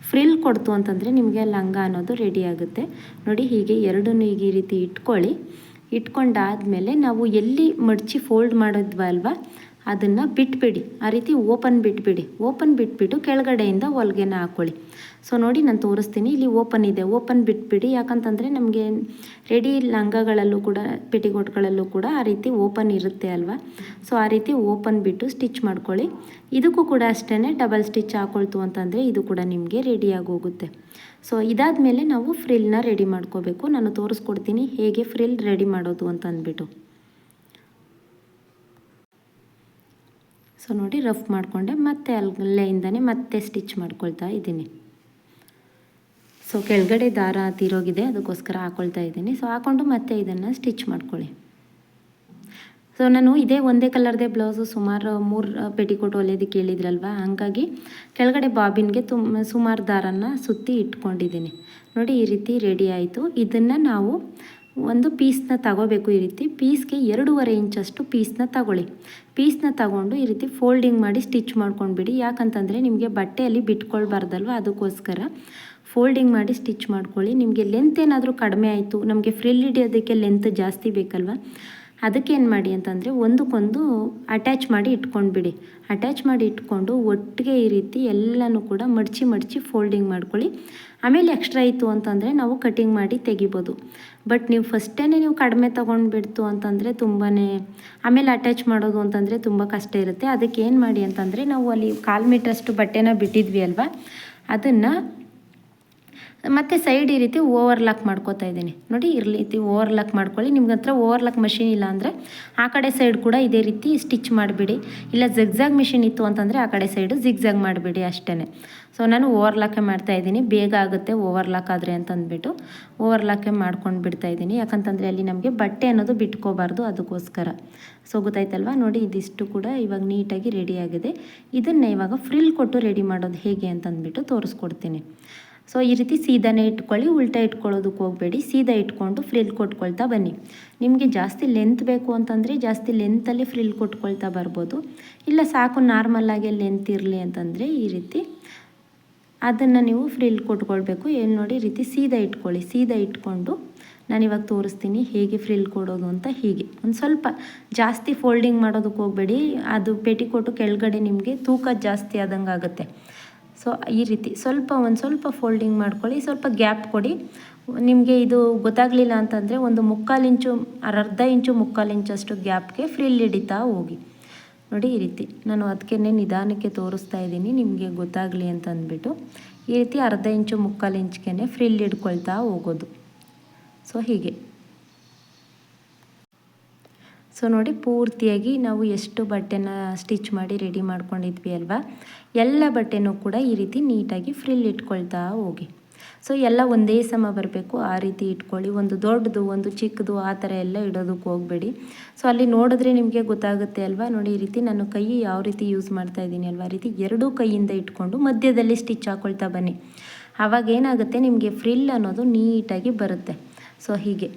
S1: ಫ್ರಿಲ್ ಕೊಡ್ತು ಅಂತಂದರೆ ನಿಮಗೆ ಲಂಗ ಅನ್ನೋದು ರೆಡಿ ಆಗುತ್ತೆ ನೋಡಿ. ಹೀಗೆ ಎರಡನ್ನೂ ಈಗ ಈ ರೀತಿ ಇಟ್ಕೊಂಡಾದಮೇಲೆ ನಾವು ಎಲ್ಲಿ ಮಡಚಿ ಫೋಲ್ಡ್ ಮಾಡಿದ್ವ ಅಲ್ವಾ, ಅದನ್ನು ಬಿಟ್ಬಿಡಿ. ಆ ರೀತಿ ಓಪನ್ ಬಿಟ್ಬಿಟ್ಟು ಕೆಳಗಡೆಯಿಂದ ಹೊಲಿಗೆನ ಹಾಕ್ಕೊಳ್ಳಿ. ಸೊ ನೋಡಿ ನಾನು ತೋರಿಸ್ತೀನಿ, ಇಲ್ಲಿ ಓಪನ್ ಇದೆ, ಓಪನ್ ಬಿಟ್ಬಿಡಿ. ಯಾಕಂತಂದರೆ ನಮಗೆ ರೆಡಿ ಲಂಗಗಳಲ್ಲೂ ಕೂಡ ಪೆಟಿಕೋಟ್ಗಳಲ್ಲೂ ಕೂಡ ಆ ರೀತಿ ಓಪನ್ ಇರುತ್ತೆ ಅಲ್ವಾ. ಸೊ ಆ ರೀತಿ ಓಪನ್ ಬಿಟ್ಟು ಸ್ಟಿಚ್ ಮಾಡ್ಕೊಳ್ಳಿ. ಇದಕ್ಕೂ ಕೂಡ ಅಷ್ಟೇ ಡಬಲ್ ಸ್ಟಿಚ್ ಹಾಕೊಳ್ತು ಅಂತಂದರೆ ಇದು ಕೂಡ ನಿಮಗೆ ರೆಡಿಯಾಗಿ ಹೋಗುತ್ತೆ. ಸೊ ಇದಾದಮೇಲೆ ನಾವು ಫ್ರಿಲ್ನ ರೆಡಿ ಮಾಡ್ಕೋಬೇಕು. ನಾನು ತೋರಿಸ್ಕೊಡ್ತೀನಿ ಹೇಗೆ ಫ್ರಿಲ್ ರೆಡಿ ಮಾಡೋದು ಅಂತ ಅಂದ್ಬಿಟ್ಟು. ಸೊ ನೋಡಿ ರಫ್ ಮಾಡಿಕೊಂಡೆ, ಮತ್ತೆ ಅಲ್ಲಿಂದನೇ ಮತ್ತೆ ಸ್ಟಿಚ್ ಮಾಡ್ಕೊಳ್ತಾ ಇದ್ದೀನಿ. ಸೊ ಕೆಳಗಡೆ ದಾರ ತೀರೋಗಿದೆ, ಅದಕ್ಕೋಸ್ಕರ ಹಾಕ್ಕೊಳ್ತಾ ಇದ್ದೀನಿ. ಸೊ ಹಾಕ್ಕೊಂಡು ಮತ್ತೆ ಇದನ್ನು ಸ್ಟಿಚ್ ಮಾಡ್ಕೊಳ್ಳಿ. ಸೊ ನಾನು ಇದೇ ಒಂದೇ ಕಲರ್ದೇ ಬ್ಲೌಸು ಸುಮಾರು 3 ಪೆಟಿಕೋಟ್ ಹೊಲಿಯೋದಕ್ಕೆ ಹೇಳಿದ್ರಲ್ವ, ಹಾಗಾಗಿ ಕೆಳಗಡೆ ಬಾಬಿನ್ಗೆ ಸುಮಾರು ದಾರನ ಸುತ್ತಿ ಇಟ್ಕೊಂಡಿದ್ದೀನಿ ನೋಡಿ. ಈ ರೀತಿ ರೆಡಿ ಆಯಿತು. ಇದನ್ನು ನಾವು ಒಂದು ಪೀಸ್ನ ತಗೋಬೇಕು. ಈ ರೀತಿ ಪೀಸ್ಗೆ 2.5 ಇಂಚಷ್ಟು ಪೀಸ್ನ ತಗೊಂಡು ಈ ರೀತಿ ಫೋಲ್ಡಿಂಗ್ ಮಾಡಿ ಸ್ಟಿಚ್ ಮಾಡ್ಕೊಂಡ್ಬಿಡಿ. ಯಾಕಂತಂದರೆ ನಿಮಗೆ ಬಟ್ಟೆಯಲ್ಲಿ ಬಿಟ್ಕೊಳ್ಬಾರ್ದಲ್ವ, ಅದಕ್ಕೋಸ್ಕರ ಫೋಲ್ಡಿಂಗ್ ಮಾಡಿ ಸ್ಟಿಚ್ ಮಾಡ್ಕೊಳ್ಳಿ. ನಿಮಗೆ ಲೆಂತ್ ಏನಾದರೂ ಕಡಿಮೆ ಆಯಿತು, ನಮಗೆ ಫ್ರಿಲ್ ಹಿಡಿಯೋದಕ್ಕೆ ಲೆಂತ್ ಜಾಸ್ತಿ ಬೇಕಲ್ವ, ಅದಕ್ಕೇನು ಮಾಡಿ ಅಂತಂದರೆ ಒಂದಕ್ಕೊಂದು ಅಟ್ಯಾಚ್ ಮಾಡಿ ಇಟ್ಕೊಂಡು ಒಟ್ಟಿಗೆ ಈ ರೀತಿ ಎಲ್ಲನೂ ಕೂಡ ಮಡಚಿ ಫೋಲ್ಡಿಂಗ್ ಮಾಡ್ಕೊಳ್ಳಿ. ಆಮೇಲೆ ಎಕ್ಸ್ಟ್ರಾ ಇತ್ತು ಅಂತಂದರೆ ನಾವು ಕಟಿಂಗ್ ಮಾಡಿ ತೆಗಿಬೋದು. ಬಟ್ ನೀವು ಫಸ್ಟೇ ನೀವು ಕಡಿಮೆ ತೊಗೊಂಡ್ಬಿಡ್ತು ಅಂತಂದರೆ ಆಮೇಲೆ ಅಟ್ಯಾಚ್ ಮಾಡೋದು ಅಂತಂದರೆ ತುಂಬ ಕಷ್ಟ ಇರುತ್ತೆ. ಅದಕ್ಕೆ ಏನು ಮಾಡಿ ಅಂತಂದರೆ ನಾವು ಅಲ್ಲಿ 1/4 ಮೀಟ್ರಷ್ಟು ಬಟ್ಟೆನ ಬಿಟ್ಟಿದ್ವಿ ಅಲ್ವಾ, ಅದನ್ನು ಮತ್ತು ಸೈಡ್ ಈ ರೀತಿ ಓವರ್ಲಾಕ್ ಮಾಡ್ಕೋತಾ ಇದ್ದೀನಿ ನೋಡಿ. ಈ ರೀತಿ ಓವರ್ಲಾಕ್ ಮಾಡ್ಕೊಳ್ಳಿ. ನಿಮ್ಗೆ ಹತ್ರ ಓವರ್ಲಾಕ್ ಮಷಿನ್ ಇಲ್ಲ ಅಂದರೆ ಆ ಕಡೆ ಸೈಡ್ ಕೂಡ ಇದೇ ರೀತಿ ಸ್ಟಿಚ್ ಮಾಡಿಬಿಡಿ. ಇಲ್ಲ ಜಿಗ್ಜಾಗ್ ಮಿಷಿನ್ ಇತ್ತು ಅಂತಂದರೆ ಆ ಕಡೆ ಸೈಡು ಜಿಗ್ಜಾಗ್ ಮಾಡಿಬಿಡಿ ಅಷ್ಟೇ. ಸೊ ನಾನು ಓವರ್ಲಾಕೇ ಮಾಡ್ತಾಯಿದ್ದೀನಿ, ಬೇಗ ಆಗುತ್ತೆ ಓವರ್ಲಾಕ್ ಆದರೆ ಅಂತಂದ್ಬಿಟ್ಟು ಓವರ್ಲಾಕೇ ಮಾಡ್ಕೊಂಡು ಬಿಡ್ತಾಯಿದ್ದೀನಿ. ಯಾಕಂತಂದರೆ ಅಲ್ಲಿ ನಮಗೆ ಬಟ್ಟೆ ಅನ್ನೋದು ಬಿಟ್ಕೋಬಾರ್ದು, ಅದಕ್ಕೋಸ್ಕರ. ಸೊ ಗೊತ್ತಾಯ್ತಲ್ವ ನೋಡಿ. ಇದಿಷ್ಟು ಕೂಡ ಇವಾಗ ನೀಟಾಗಿ ರೆಡಿಯಾಗಿದೆ. ಇದನ್ನು ಇವಾಗ ಫ್ರಿಲ್ ಕೊಟ್ಟು ರೆಡಿ ಮಾಡೋದು ಹೇಗೆ ಅಂತಂದ್ಬಿಟ್ಟು ತೋರಿಸ್ಕೊಡ್ತೀನಿ. ಸೊ ಈ ರೀತಿ ಸೀದಾನೇ ಇಟ್ಕೊಳ್ಳಿ, ಉಲ್ಟಾ ಇಟ್ಕೊಳ್ಳೋದಕ್ಕೆ ಹೋಗಬೇಡಿ. ಸೀದಾ ಇಟ್ಕೊಂಡು ಫ್ರಿಲ್ ಕೊಟ್ಕೊಳ್ತಾ ಬನ್ನಿ. ನಿಮಗೆ ಜಾಸ್ತಿ ಲೆಂತ್ ಬೇಕು ಅಂತಂದರೆ ಜಾಸ್ತಿ ಲೆಂತಲ್ಲಿ ಫ್ರಿಲ್ ಕೊಟ್ಕೊಳ್ತಾ ಬರ್ಬೋದು. ಇಲ್ಲ ಸಾಕು ನಾರ್ಮಲ್ಲಾಗಿ ಲೆಂತ್ ಇರಲಿ ಅಂತಂದರೆ ಈ ರೀತಿ ಅದನ್ನು ನೀವು ಫ್ರಿಲ್ ಕೊಟ್ಕೊಳ್ಬೇಕು. ಏನು ನೋಡಿ ಈ ರೀತಿ ಸೀದಾ ಇಟ್ಕೊಳ್ಳಿ. ಸೀದಾ ಇಟ್ಕೊಂಡು ನಾನಿವಾಗ ತೋರಿಸ್ತೀನಿ ಹೇಗೆ ಫ್ರಿಲ್ ಕೊಡೋದು ಅಂತ. ಹೀಗೆ ಒಂದು ಸ್ವಲ್ಪ ಜಾಸ್ತಿ ಫೋಲ್ಡಿಂಗ್ ಮಾಡೋದಕ್ಕೆ ಹೋಗಬೇಡಿ, ಅದು ಪೆಟಿಕೋಟು ಕೆಳಗಡೆ ನಿಮಗೆ ತೂಕ ಜಾಸ್ತಿ ಆದಂಗೆ ಆಗುತ್ತೆ. ಸೊ ಈ ರೀತಿ ಒಂದು ಸ್ವಲ್ಪ ಫೋಲ್ಡಿಂಗ್ ಮಾಡ್ಕೊಳ್ಳಿ, ಸ್ವಲ್ಪ ಗ್ಯಾಪ್ ಕೊಡಿ. ನಿಮಗೆ ಇದು ಗೊತ್ತಾಗಲಿಲ್ಲ ಅಂತಂದರೆ ಒಂದು 1/4 ಇಂಚು, ಅರ್ಧ ಇಂಚು 1/4 ಇಂಚಷ್ಟು ಗ್ಯಾಪ್ಗೆ ಫ್ರಿಲ್ ಹಿಡಿತಾ ಹೋಗಿ ನೋಡಿ. ಈ ರೀತಿ ನಾನು ಅದಕ್ಕೆ ನಿಧಾನಕ್ಕೆ ತೋರಿಸ್ತಾ ಇದ್ದೀನಿ ನಿಮಗೆ ಗೊತ್ತಾಗಲಿ ಅಂತ ಅಂದ್ಬಿಟ್ಟು. ಈ ರೀತಿ ಅರ್ಧ ಇಂಚು 1/4 ಇಂಚ್ಗೆ ಫ್ರಿಲ್ ಹಿಡ್ಕೊಳ್ತಾ ಹೋಗೋದು. ಸೊ ಹೀಗೆ. ಸೊ ನೋಡಿ ಪೂರ್ತಿಯಾಗಿ ನಾವು ಎಷ್ಟು ಬಟ್ಟೆನ ಸ್ಟಿಚ್ ಮಾಡಿ ರೆಡಿ ಮಾಡ್ಕೊಂಡಿದ್ವಿ ಅಲ್ವಾ, ಎಲ್ಲ ಬಟ್ಟೆನೂ ಕೂಡ ಈ ರೀತಿ ನೀಟಾಗಿ ಫ್ರಿಲ್ ಇಟ್ಕೊಳ್ತಾ ಹೋಗಿ. ಸೊ ಎಲ್ಲ ಒಂದೇ ಸಮ ಬರಬೇಕು, ಆ ರೀತಿ ಇಟ್ಕೊಳ್ಳಿ. ಒಂದು ದೊಡ್ಡದು ಒಂದು ಚಿಕ್ಕದು ಆ ಥರ ಎಲ್ಲ ಇಡೋದಕ್ಕೆ ಹೋಗಬೇಡಿ. ಸೊ ಅಲ್ಲಿ ನೋಡಿದ್ರೆ ನಿಮಗೆ ಗೊತ್ತಾಗುತ್ತೆ ಅಲ್ವಾ. ನೋಡಿ ಈ ರೀತಿ ನಾನು ಕೈ ಯಾವ ರೀತಿ ಯೂಸ್ ಮಾಡ್ತಾ ಇದ್ದೀನಿ ಅಲ್ವಾ, ಆ ರೀತಿ ಎರಡೂ ಕೈಯಿಂದ ಇಟ್ಕೊಂಡು ಮಧ್ಯದಲ್ಲಿ ಸ್ಟಿಚ್ ಹಾಕ್ಕೊಳ್ತಾ ಬನ್ನಿ. ಆವಾಗ ಏನಾಗುತ್ತೆ ನಿಮಗೆ ಫ್ರಿಲ್ ಅನ್ನೋದು ನೀಟಾಗಿ ಬರುತ್ತೆ. ಸೊ ಹೀಗೆ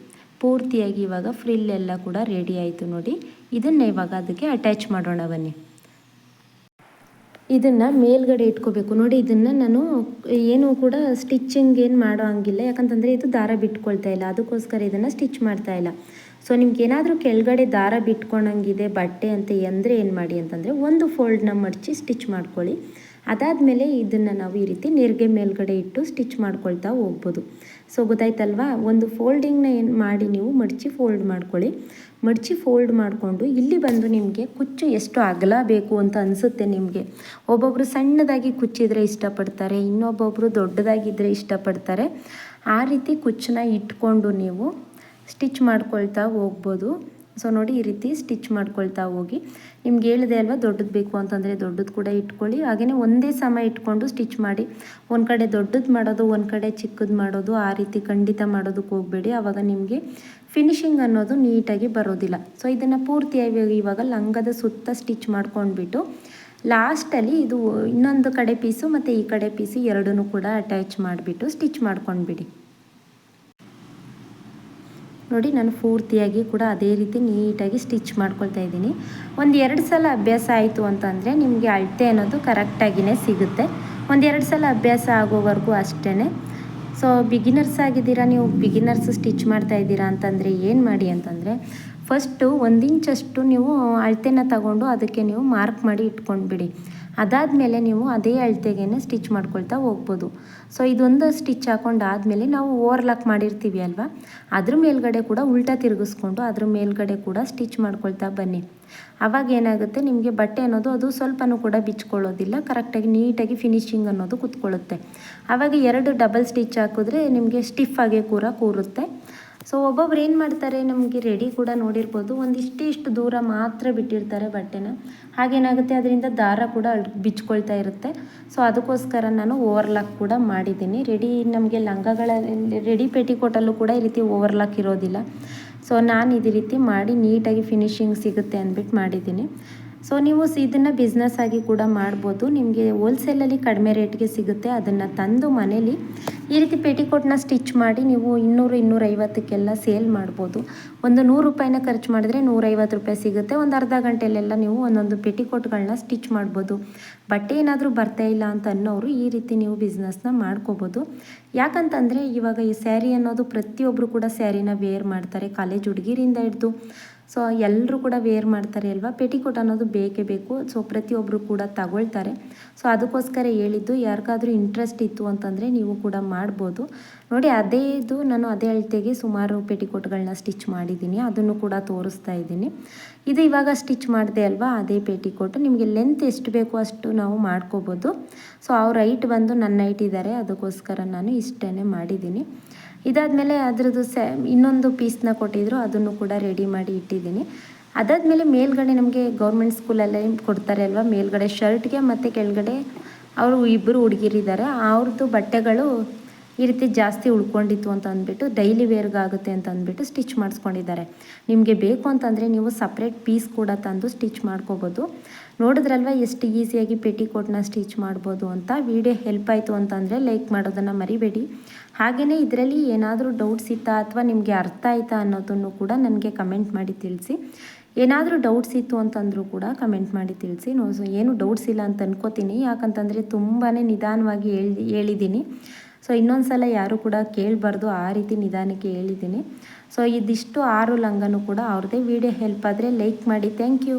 S1: ಪೂರ್ತಿಯಾಗಿ ಇವಾಗ ಫ್ರಿಲ್ ಎಲ್ಲ ಕೂಡ ರೆಡಿ ಆಯಿತು ನೋಡಿ. ಇದನ್ನು ಇವಾಗ ಅದಕ್ಕೆ ಅಟ್ಯಾಚ್ ಮಾಡೋಣ ಬನ್ನಿ. ಇದನ್ನು ಮೇಲ್ಗಡೆ ಇಟ್ಕೋಬೇಕು ನೋಡಿ. ಇದನ್ನು ನಾನು ಏನೂ ಕೂಡ ಸ್ಟಿಚ್ಚಿಂಗ್ ಏನು ಮಾಡೋ ಹಂಗಿಲ್ಲ, ಯಾಕಂತಂದರೆ ಇದು ದಾರ ಬಿಟ್ಕೊಳ್ತಾ ಇಲ್ಲ, ಅದಕ್ಕೋಸ್ಕರ ಇದನ್ನು ಸ್ಟಿಚ್ ಮಾಡ್ತಾ ಇಲ್ಲ. ಸೊ ನಿಮ್ಗೇನಾದರೂ ಕೆಳಗಡೆ ದಾರ ಬಿಟ್ಕೊಂಡಂಗಿದೆ ಬಟ್ಟೆ ಅಂತ ಅಂದರೆ ಏನು ಮಾಡಿ ಅಂತಂದರೆ ಒಂದು ಫೋಲ್ಡ್ನ ಮಡಚಿ ಸ್ಟಿಚ್ ಮಾಡ್ಕೊಳ್ಳಿ. ಅದಾದಮೇಲೆ ಇದನ್ನು ನಾವು ಈ ರೀತಿ ನೆರಿಗೆ ಮೇಲ್ಗಡೆ ಇಟ್ಟು ಸ್ಟಿಚ್ ಮಾಡ್ಕೊಳ್ತಾ ಹೋಗ್ಬೋದು. ಸೊ ಗೊತ್ತಾಯ್ತಲ್ವಾ, ಒಂದು ಫೋಲ್ಡಿಂಗ್ನ ಏನು ಮಾಡಿ ನೀವು ಮಡಚಿ ಫೋಲ್ಡ್ ಮಾಡ್ಕೊಳ್ಳಿ. ಮಡಚಿ ಫೋಲ್ಡ್ ಮಾಡಿಕೊಂಡು ಇಲ್ಲಿ ಬಂದು ನಿಮಗೆ ಕುಚ್ಚು ಎಷ್ಟು ಅಗಲ ಬೇಕು ಅಂತ ಅನಿಸುತ್ತೆ ನಿಮಗೆ. ಒಬ್ಬೊಬ್ಬರು ಸಣ್ಣದಾಗಿ ಕುಚ್ಚಿದ್ರೆ ಇಷ್ಟಪಡ್ತಾರೆ, ಇನ್ನೊಬ್ಬೊಬ್ಬರು ದೊಡ್ಡದಾಗಿದ್ದರೆ ಇಷ್ಟಪಡ್ತಾರೆ. ಆ ರೀತಿ ಕುಚ್ಚನ್ನ ಇಟ್ಕೊಂಡು ನೀವು ಸ್ಟಿಚ್ ಮಾಡ್ಕೊಳ್ತಾ ಹೋಗ್ಬೋದು. ಸೊ ನೋಡಿ, ಈ ರೀತಿ ಸ್ಟಿಚ್ ಮಾಡ್ಕೊಳ್ತಾ ಹೋಗಿ. ನಿಮ್ಗೆ ಹೇಳಿದೆ ಅಲ್ವಾ, ದೊಡ್ಡದು ಬೇಕು ಅಂತಂದರೆ ದೊಡ್ಡದು ಕೂಡ ಇಟ್ಕೊಳ್ಳಿ. ಹಾಗೆಯೇ ಒಂದೇ ಸಮ ಇಟ್ಕೊಂಡು ಸ್ಟಿಚ್ ಮಾಡಿ. ಒಂದು ಕಡೆ ದೊಡ್ಡದು ಮಾಡೋದು, ಒಂದು ಕಡೆ ಚಿಕ್ಕದು ಮಾಡೋದು, ಆ ರೀತಿ ಖಂಡಿತ ಮಾಡೋದಕ್ಕೆ ಹೋಗಬೇಡಿ. ಆವಾಗ ನಿಮಗೆ ಫಿನಿಶಿಂಗ್ ಅನ್ನೋದು ನೀಟಾಗಿ ಬರೋದಿಲ್ಲ. ಸೊ ಇದನ್ನು ಪೂರ್ತಿಯಾಗಿ ಇವಾಗ ಲಂಗದ ಸುತ್ತ ಸ್ಟಿಚ್ ಮಾಡ್ಕೊಂಡ್ಬಿಟ್ಟು ಲಾಸ್ಟಲ್ಲಿ ಇದು ಇನ್ನೊಂದು ಕಡೆ ಪೀಸು ಮತ್ತು ಈ ಕಡೆ ಪೀಸು ಎರಡನ್ನೂ ಕೂಡ ಅಟ್ಯಾಚ್ ಮಾಡಿಬಿಟ್ಟು ಸ್ಟಿಚ್ ಮಾಡ್ಕೊಂಡ್ಬಿಡಿ. ನೋಡಿ, ನಾನು ಪೂರ್ತಿಯಾಗಿ ಕೂಡ ಅದೇ ರೀತಿ ನೀಟಾಗಿ ಸ್ಟಿಚ್ ಮಾಡ್ಕೊಳ್ತಾ ಇದ್ದೀನಿ. ಒಂದು 2 ಸಲ ಅಭ್ಯಾಸ ಆಯಿತು ಅಂತಂದರೆ ನಿಮಗೆ ಅಳತೆ ಅನ್ನೋದು ಕರೆಕ್ಟಾಗಿಯೇ ಸಿಗುತ್ತೆ. ಒಂದು 2 ಸಲ ಅಭ್ಯಾಸ ಆಗೋವರೆಗೂ ಅಷ್ಟೇ. ಸೊ ಬಿಗಿನರ್ಸ್ ಆಗಿದ್ದೀರಾ, ನೀವು ಬಿಗಿನರ್ಸ್ ಸ್ಟಿಚ್ ಮಾಡ್ತಾ ಇದ್ದೀರಾ ಅಂತಂದರೆ ಏನು ಮಾಡಿ ಅಂತಂದರೆ, ಫಸ್ಟು 1 ಇಂಚಷ್ಟು ನೀವು ಅಳತೆನ ತಗೊಂಡು ಅದಕ್ಕೆ ನೀವು ಮಾರ್ಕ್ ಮಾಡಿ ಇಟ್ಕೊಂಡ್ಬಿಡಿ. ಅದಾದಮೇಲೆ ನೀವು ಅದೇ ಅಳತೆಗೇ ಸ್ಟಿಚ್ ಮಾಡ್ಕೊಳ್ತಾ ಹೋಗ್ಬೋದು. ಸೊ ಇದೊಂದು ಸ್ಟಿಚ್ ಹಾಕೊಂಡಾದಮೇಲೆ ನಾವು ಓವರ್ಲಾಕ್ ಮಾಡಿರ್ತೀವಿ ಅಲ್ವಾ, ಅದ್ರ ಮೇಲ್ಗಡೆ ಕೂಡ ಉಲ್ಟಾ ತಿರುಗಿಸ್ಕೊಂಡು ಅದ್ರ ಮೇಲ್ಗಡೆ ಕೂಡ ಸ್ಟಿಚ್ ಮಾಡ್ಕೊಳ್ತಾ ಬನ್ನಿ. ಆವಾಗ ಏನಾಗುತ್ತೆ, ನಿಮಗೆ ಬಟ್ಟೆ ಅನ್ನೋದು ಅದು ಸ್ವಲ್ಪನೂ ಕೂಡ ಬಿಚ್ಕೊಳ್ಳೋದಿಲ್ಲ, ಕರೆಕ್ಟಾಗಿ ನೀಟಾಗಿ ಫಿನಿಶಿಂಗ್ ಅನ್ನೋದು ಕೂತ್ಕೊಳ್ಳುತ್ತೆ. ಆವಾಗ 2 ಡಬಲ್ ಸ್ಟಿಚ್ ಹಾಕಿದ್ರೆ ನಿಮಗೆ ಸ್ಟಿಫಾಗಿ ಕೂರುತ್ತೆ. ಸೊ ಒಬ್ಬೊಬ್ರು ಏನು ಮಾಡ್ತಾರೆ, ನಮಗೆ ರೆಡಿ ಕೂಡ ನೋಡಿರ್ಬೋದು, ಇಷ್ಟು ದೂರ ಮಾತ್ರ ಬಿಟ್ಟಿರ್ತಾರೆ ಬಟ್ಟೆನ. ಹಾಗೇನಾಗುತ್ತೆ, ಅದರಿಂದ ದಾರ ಕೂಡ ಬಿಚ್ಕೊಳ್ತಾ ಇರುತ್ತೆ. ಸೊ ಅದಕ್ಕೋಸ್ಕರ ನಾನು ಓವರ್ಲಾಕ್ ಕೂಡ ಮಾಡಿದ್ದೀನಿ. ನಮಗೆ ಲಂಗಗಳಲ್ಲಿ ರೆಡಿ ಪೆಟಿಕೋಟಲ್ಲೂ ಕೂಡ ಈ ರೀತಿ ಓವರ್ಲಾಕ್ ಇರೋದಿಲ್ಲ. ಸೊ ನಾನು ಇದೇ ರೀತಿ ಮಾಡಿ ನೀಟಾಗಿ ಫಿನಿಶಿಂಗ್ ಸಿಗುತ್ತೆ ಅಂದ್ಬಿಟ್ಟು ಮಾಡಿದ್ದೀನಿ. ಸೊ ನೀವು ಇದನ್ನು ಬಿಸ್ನೆಸ್ ಆಗಿ ಕೂಡ ಮಾಡ್ಬೋದು. ನಿಮಗೆ ಹೋಲ್ಸೇಲಲ್ಲಿ ಕಡಿಮೆ ರೇಟ್ಗೆ ಸಿಗುತ್ತೆ. ಅದನ್ನು ತಂದು ಮನೇಲಿ ಈ ರೀತಿ ಪೆಟಿಕೋಟ್ನ ಸ್ಟಿಚ್ ಮಾಡಿ ನೀವು 200-250ಕ್ಕೆಲ್ಲ ಸೇಲ್ ಮಾಡ್ಬೋದು. ಒಂದು 100 ರೂಪಾಯಿನ ಖರ್ಚು ಮಾಡಿದ್ರೆ 150 ರೂಪಾಯಿ ಸಿಗುತ್ತೆ. ಒಂದು ಅರ್ಧ ಗಂಟೆಯಲ್ಲೆಲ್ಲ ನೀವು ಒಂದೊಂದು ಪೆಟಿಕೋಟ್ಗಳನ್ನ ಸ್ಟಿಚ್ ಮಾಡ್ಬೋದು. ಬಟ್ಟೆ ಏನಾದರೂ ಬರ್ತಾ ಇಲ್ಲ ಅಂತ ಅನ್ನೋರು ಈ ರೀತಿ ನೀವು ಬಿಸ್ನೆಸ್ನ ಮಾಡ್ಕೋಬೋದು. ಯಾಕಂತಂದರೆ ಇವಾಗ ಈ ಸ್ಯಾರಿ ಅನ್ನೋದು ಪ್ರತಿಯೊಬ್ಬರು ಕೂಡ ಸ್ಯಾರಿನ ವೇರ್ ಮಾಡ್ತಾರೆ, ಕಾಲೇಜ್ ಹುಡುಗಿರಿಂದ ಹಿಡಿದು ಸೊ ಎಲ್ಲರೂ ಕೂಡ ವೇರ್ ಮಾಡ್ತಾರೆ ಅಲ್ವಾ. ಪೆಟಿಕೋಟ್ ಅನ್ನೋದು ಬೇಕೇ ಬೇಕು. ಸೊ ಪ್ರತಿಯೊಬ್ಬರು ಕೂಡ ತಗೊಳ್ತಾರೆ. ಸೊ ಅದಕ್ಕೋಸ್ಕರ ಹೇಳಿದ್ದು, ಯಾರಿಗಾದ್ರೂ ಇಂಟ್ರೆಸ್ಟ್ ಇತ್ತು ಅಂತಂದರೆ ನೀವು ಕೂಡ ಮಾಡ್ಬೋದು. ನೋಡಿ, ನಾನು ಅದೇ ಅಳತೆಗೆ ಸುಮಾರು ಪೆಟಿಕೋಟ್ಗಳನ್ನ ಸ್ಟಿಚ್ ಮಾಡಿದ್ದೀನಿ, ಅದನ್ನು ಕೂಡ ತೋರಿಸ್ತಾ ಇದ್ದೀನಿ. ಇದು ಇವಾಗ ಸ್ಟಿಚ್ ಮಾಡಿದೆ ಅಲ್ವಾ, ಅದೇ ಪೆಟಿಕೋಟ್. ನಿಮಗೆ ಲೆಂತ್ ಎಷ್ಟು ಬೇಕೋ ಅಷ್ಟು ನಾವು ಮಾಡ್ಕೋಬೋದು. ಸೊ ಅವ್ರ ಹೈಟ್ ಬಂದು ನನ್ನ ಹೈಟ್ ಇದ್ದಾರೆ, ಅದಕ್ಕೋಸ್ಕರ ನಾನು ಇಷ್ಟೇ ಮಾಡಿದ್ದೀನಿ. ಇದಾದಮೇಲೆ ಅದರದ್ದು ಇನ್ನೊಂದು ಪೀಸ್ನ ಕೊಟ್ಟಿದ್ರು, ಅದನ್ನು ಕೂಡ ರೆಡಿ ಮಾಡಿ ಇಟ್ಟಿದ್ದೀನಿ. ಅದಾದಮೇಲೆ ಮೇಲ್ಗಡೆ ನಮಗೆ ಗೌರ್ಮೆಂಟ್ ಸ್ಕೂಲಲ್ಲೇ ಕೊಡ್ತಾರೆ ಅಲ್ವಾ, ಮೇಲ್ಗಡೆ ಶರ್ಟ್ಗೆ ಮತ್ತು ಕೆಳಗಡೆ ಅವರು ಇಬ್ಬರು ಹುಡುಗಿರಿದ್ದಾರೆ, ಅವ್ರದ್ದು ಬಟ್ಟೆಗಳು ಈ ರೀತಿ ಜಾಸ್ತಿ ಉಳ್ಕೊಂಡಿತ್ತು ಅಂತ ಅಂದ್ಬಿಟ್ಟು ಡೈಲಿ ವೇರ್ಗಾಗುತ್ತೆ ಅಂತ ಅಂದ್ಬಿಟ್ಟು ಸ್ಟಿಚ್ ಮಾಡಿಸ್ಕೊಂಡಿದ್ದಾರೆ. ನಿಮಗೆ ಬೇಕು ಅಂತಂದರೆ ನೀವು ಸಪ್ರೇಟ್ ಪೀಸ್ ಕೂಡ ತಂದು ಸ್ಟಿಚ್ ಮಾಡ್ಕೋಬೋದು. ನೋಡಿದ್ರಲ್ವ ಎಷ್ಟು ಈಸಿಯಾಗಿ ಪೆಟಿಕೋಟ್ನ ಸ್ಟಿಚ್ ಮಾಡ್ಬೋದು ಅಂತ. ವಿಡಿಯೋ ಹೆಲ್ಪ್ ಆಯಿತು ಅಂತಂದರೆ ಲೈಕ್ ಮಾಡೋದನ್ನು ಮರಿಬೇಡಿ. ಹಾಗೆಯೇ ಇದರಲ್ಲಿ ಏನಾದರೂ ಡೌಟ್ಸ್ ಇತ್ತಾ ಅಥವಾ ನಿಮಗೆ ಅರ್ಥ ಆಯಿತಾ ಅನ್ನೋದನ್ನು ಕೂಡ ನನಗೆ ಕಮೆಂಟ್ ಮಾಡಿ ತಿಳಿಸಿ. ಏನಾದರೂ ಡೌಟ್ಸ್ ಇತ್ತು ಅಂತಂದರೂ ಕೂಡ ಕಮೆಂಟ್ ಮಾಡಿ ತಿಳಿಸಿ. ಏನು ಡೌಟ್ಸ್ ಇಲ್ಲ ಅಂತ ಅನ್ಕೋತೀನಿ, ಯಾಕಂತಂದರೆ ತುಂಬಾ ನಿಧಾನವಾಗಿ ಹೇಳಿದ್ದೀನಿ. ಸೊ ಇನ್ನೊಂದು ಸಲ ಯಾರೂ ಕೂಡ ಕೇಳಬಾರ್ದು, ಆ ರೀತಿ ನಿಧಾನಕ್ಕೆ ಹೇಳಿದ್ದೀನಿ. ಸೊ ಇದಿಷ್ಟು 6 ಲಂಗನೂ ಕೂಡ ಅವ್ರದ್ದೇ. ವಿಡಿಯೋ ಹೆಲ್ಪ್ ಆದರೆ ಲೈಕ್ ಮಾಡಿ. Thank you.